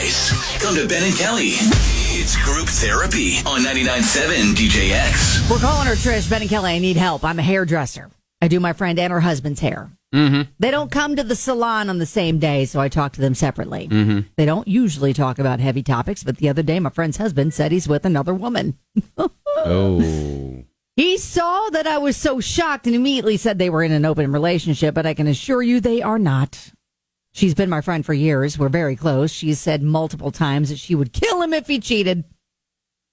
guys. Come to Ben and Kelly. It's group therapy on 99.7 DJX. We're calling her Trish. Ben and Kelly, I need help. I'm a hairdresser. I do my friend and her husband's hair. Mm-hmm. They don't come to the salon on the same day, so I talk to them separately. Mm-hmm. They don't usually talk about heavy topics, but the other day my friend's husband said he's with another woman. Oh. He saw that I was so shocked and immediately said they were in an open relationship, but I can assure you they are not. She's been my friend for years. We're very close. She's said multiple times that she would kill him if he cheated.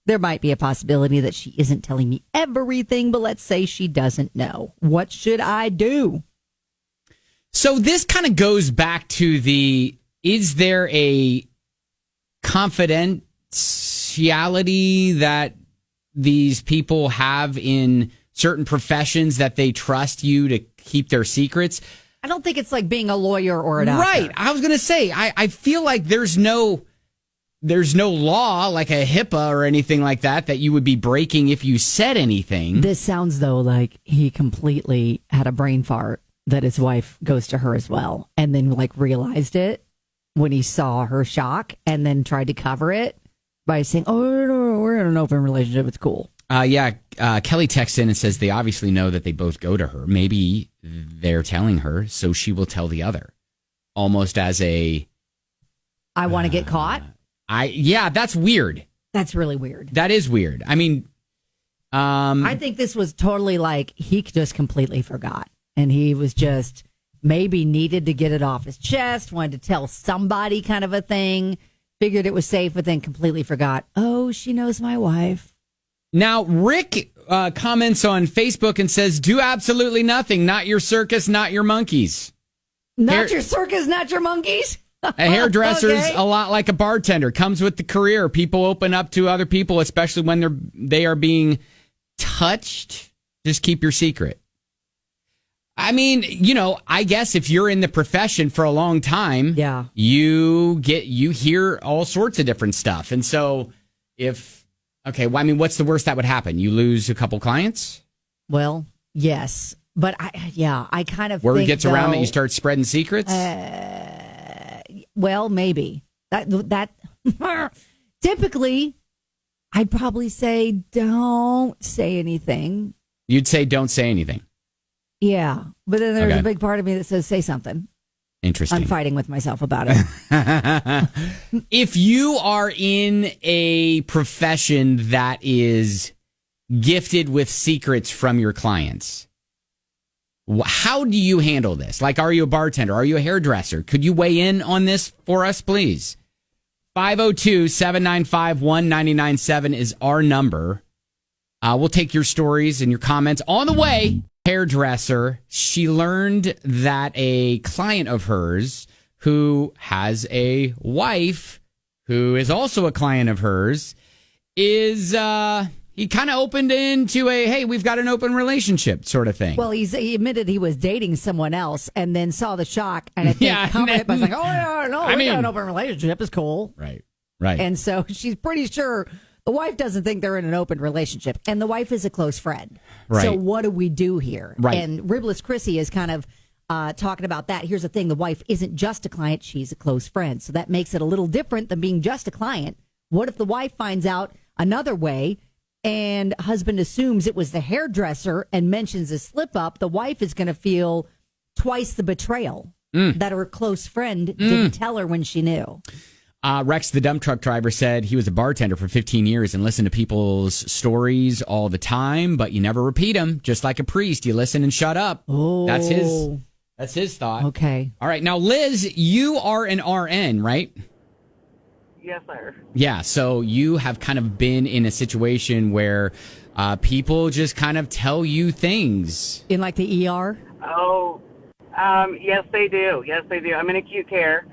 There might be a possibility that she isn't telling me everything, but let's say she doesn't know. What should I do? So this kind of goes back to is there a confidentiality that these people have in certain professions that they trust you to keep their secrets? I don't think it's like being a lawyer or a doctor. Right. I was going to say, I feel like there's no law like a HIPAA or anything like that you would be breaking if you said anything. This sounds, though, like he completely had a brain fart that his wife goes to her as well, and then like realized it when he saw her shock and then tried to cover it by saying, oh, no, we're in an open relationship. It's cool. Kelly texts in and says they obviously know that they both go to her. Maybe they're telling her so she will tell the other. Almost as I want to get caught? That's weird. That's really weird. That is weird. I mean, I think this was totally like he just completely forgot. And he was just maybe needed to get it off his chest, wanted to tell somebody kind of a thing, figured it was safe, but then completely forgot. Oh, she knows my wife. Now, Rick comments on Facebook and says, do absolutely nothing. Not your circus, not your monkeys. Not your circus, not your monkeys? A hairdresser's Okay. a lot like a bartender. Comes with the career. People open up to other people, especially when they are being touched. Just keep your secret. I mean, I guess if you're in the profession for a long time, yeah, you hear all sorts of different stuff. And so what's the worst that would happen? You lose a couple clients? Well, yes. But I kind of word think, gets around that you start spreading secrets? Well, maybe. That typically, I'd probably say don't say anything. You'd say don't say anything. Yeah, but then there's a big part of me that says say something. Interesting. I'm fighting with myself about it. If you are in a profession that is gifted with secrets from your clients, how do you handle this? Like, are you a bartender? Are you a hairdresser? Could you weigh in on this for us, please? 502-795-1997 is our number. We'll take your stories and your comments on the way. Hairdresser, she learned that a client of hers who has a wife who is also a client of hers is he kind of opened into a hey, we've got an open relationship sort of thing. Well, he admitted he was dating someone else and then saw the shock and I think commented by saying, oh no, we got an open relationship, it's cool. Right. And so she's pretty sure the wife doesn't think they're in an open relationship, and the wife is a close friend. Right. So what do we do here? Right. And Ribless Chrissy is kind of talking about that. Here's the thing. The wife isn't just a client. She's a close friend. So that makes it a little different than being just a client. What if the wife finds out another way and husband assumes it was the hairdresser and mentions a slip up? The wife is going to feel twice the betrayal that her close friend didn't tell her when she knew. Rex, the dump truck driver, said he was a bartender for 15 years and listened to people's stories all the time, but you never repeat them. Just like a priest, you listen and shut up. Oh, that's his thought. Okay. All right. Now, Liz, you are an RN, right? Yes, sir. Yeah. So you have kind of been in a situation where people just kind of tell you things. In like the ER? Oh, yes, they do. Yes, they do. I'm in acute care.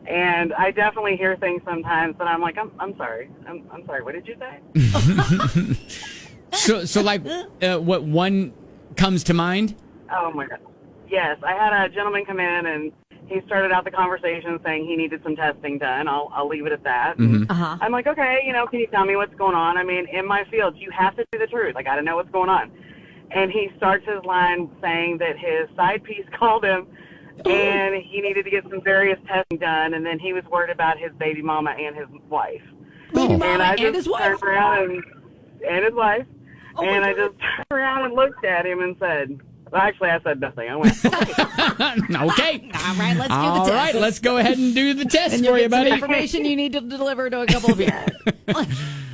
And I definitely hear things sometimes that I'm like, I'm sorry. I'm sorry. What did you say? So like, what one comes to mind? Oh, my God. Yes. I had a gentleman come in, and he started out the conversation saying he needed some testing done. I'll leave it at that. Mm-hmm. I'm like, okay, can you tell me what's going on? I mean, in my field, you have to do the truth. I got to know what's going on. And he starts his line saying that his side piece called him and he needed to get some various testing done, and then he was worried about his baby mama and his wife. Baby mama And I just his wife. turned around and his wife, and I just turned around and looked at him and said, well, actually, I said nothing. I went, Okay. All right, let's do the All test. right, let's go ahead and do the test and for you'll you, get some buddy. information you need to deliver to a couple of people.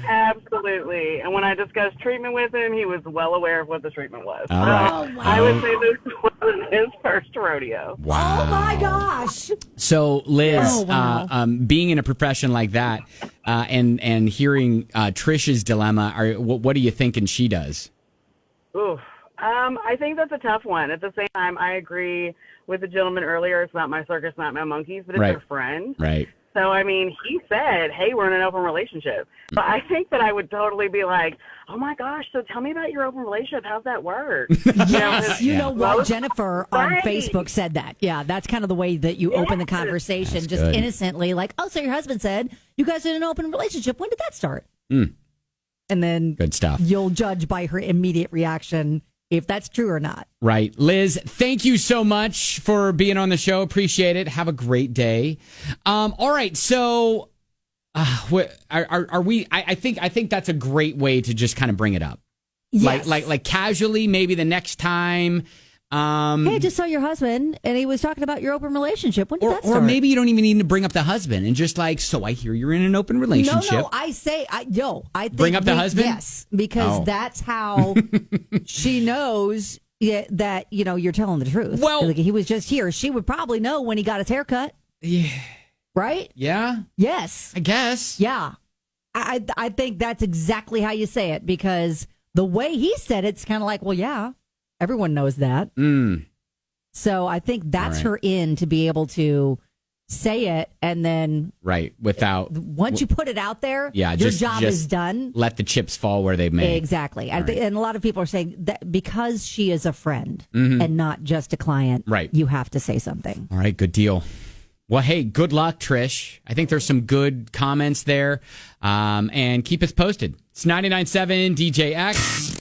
absolutely. And when I discussed treatment with him, he was well aware of what the treatment was. All right. Oh, wow. I would say this wasn't his first rodeo. Wow. Oh, my gosh. So, Liz, Oh, wow. being in a profession like that and hearing Trish's dilemma, what are you thinking she does? Oof. I think that's a tough one. At the same time, I agree with the gentleman earlier. It's not my circus, not my monkeys, but it's Right. your friend. Right. So, I mean, he said, hey, we're in an open relationship. But I think that I would totally be like, oh, my gosh, so tell me about your open relationship. How's that work? Yes, you know what? Well, Jennifer on right. Facebook said that. Yeah, that's kind of the way that you open the conversation, That's just good. innocently, like, oh, so your husband said you guys are in an open relationship. When did that start? Mm. And then Good stuff. you'll judge by her immediate reaction if that's true or not. Right. Liz, thank you so much for being on the show. Appreciate it. Have a great day. All right. So are we, I think that's a great way to just kind of bring it up. Yes. Like casually, maybe the next time. Hey, I just saw your husband, and he was talking about your open relationship. When did that start? Or maybe you don't even need to bring up the husband and just like, so I hear you're in an open relationship. No, I think Bring up the husband? Yes, because that's how she knows that, you're telling the truth. Well- Like, he was just here. She would probably know when he got his haircut, Yeah. right? Yeah. Yes. I guess. Yeah. I think that's exactly how you say it, because the way he said it's kind of like, well, yeah, everyone knows that. Mm. So I think that's All her in to be able to say it, and then Right. Without once you put it out there, Yeah, your just- job just is done. let the chips fall where they may. Exactly. All right. And a lot of people are saying that because she is a friend Mhm. and not just a client, Right. you have to say something. All right, good deal. Well, hey, good luck, Trish. I think there's some good comments there. And keep us posted. It's 99.7 DJX.